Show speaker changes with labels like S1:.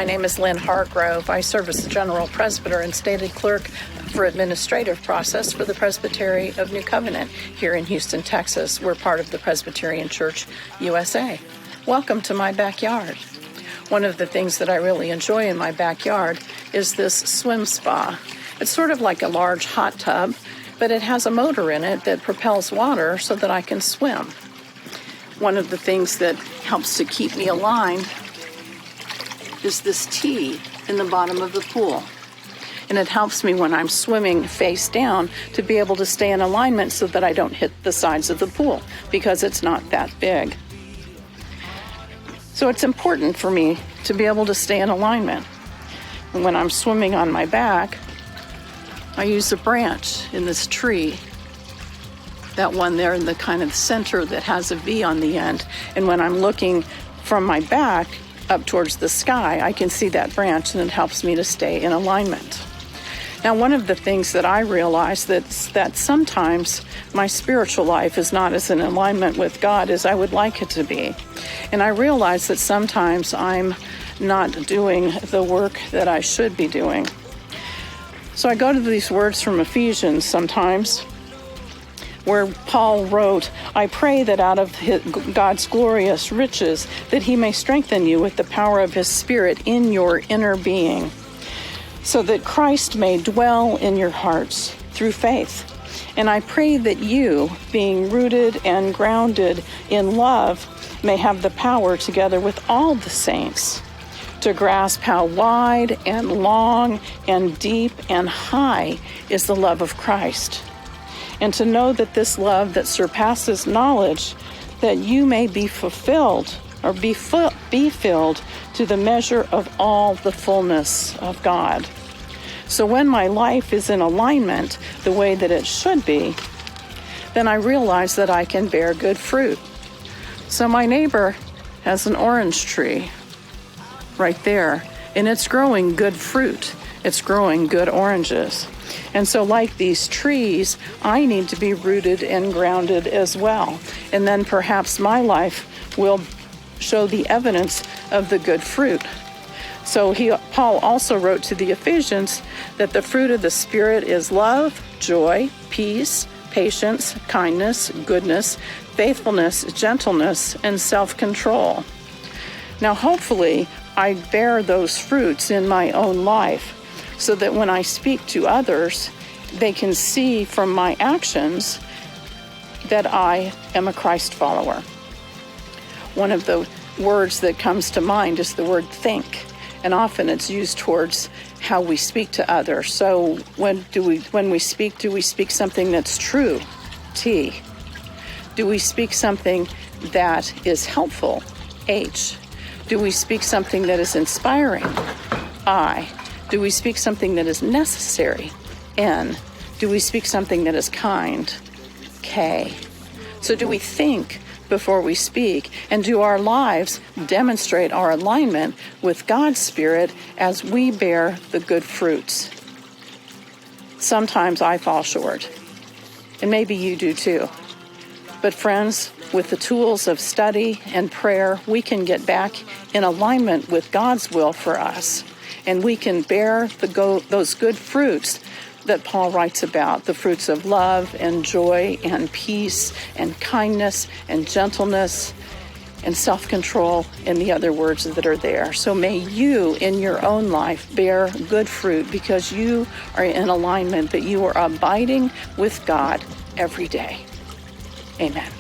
S1: name is Lynn Hargrove. I serve as the General Presbyter and Stated Clerk for Administrative Process for the Presbytery of New Covenant here in Houston, Texas. We're part of the Presbyterian Church, U.S.A. Welcome to my backyard. One of the things that I really enjoy in my backyard is this swim spa. It's sort of like a large hot tub, but it has a motor in it that propels water so that I can swim. One of the things that helps to keep me aligned is this T in the bottom of the pool. And it helps me when I'm swimming face down to be able to stay in alignment so that I don't hit the sides of the pool because it's not that big. So it's important for me to be able to stay in alignment. And when I'm swimming on my back, I use a branch in this tree, that one there in the kind of center that has a V on the end. And when I'm looking from my back up towards the sky, I can see that branch and it helps me to stay in alignment. Now, one of the things that I realize that sometimes my spiritual life is not as in alignment with God as I would like it to be. And I realize that sometimes I'm not doing the work that I should be doing. So I go to these words from Ephesians sometimes, where Paul wrote, "I pray that out of God's glorious riches, that he may strengthen you with the power of his Spirit in your inner being, so that Christ may dwell in your hearts through faith. And I pray that you, being rooted and grounded in love, may have the power, together with all the saints, to grasp how wide and long and deep and high is the love of Christ, and to know that this love that surpasses knowledge, that you may be fulfilled or be filled to the measure of all the fullness of God." So when my life is in alignment the way that it should be, then I realize that I can bear good fruit. So my neighbor has an orange tree right there, and it's growing good fruit. It's growing good oranges. And so like these trees, I need to be rooted and grounded as well. And then perhaps my life will show the evidence of the good fruit. So Paul also wrote to the Ephesians that the fruit of the Spirit is love, joy, peace, patience, kindness, goodness, faithfulness, gentleness, and self-control. Now, hopefully, I bear those fruits in my own life, so that when I speak to others, they can see from my actions that I am a Christ follower. One of the words that comes to mind is the word think, and often it's used towards how we speak to others. So when we speak, do we speak something that's true? T. Do we speak something that is helpful? H. Do we speak something that is inspiring? I. Do we speak something that is necessary? N. Do we speak something that is kind? K. So do we think before we speak? And do our lives demonstrate our alignment with God's Spirit as we bear the good fruits? Sometimes I fall short, and maybe you do too. But friends, with the tools of study and prayer, we can get back in alignment with God's will for us. And we can bear those good fruits that Paul writes about, the fruits of love and joy and peace and kindness and gentleness and self-control and the other words that are there. So may you in your own life bear good fruit because you are in alignment, that you are abiding with God every day. Amen.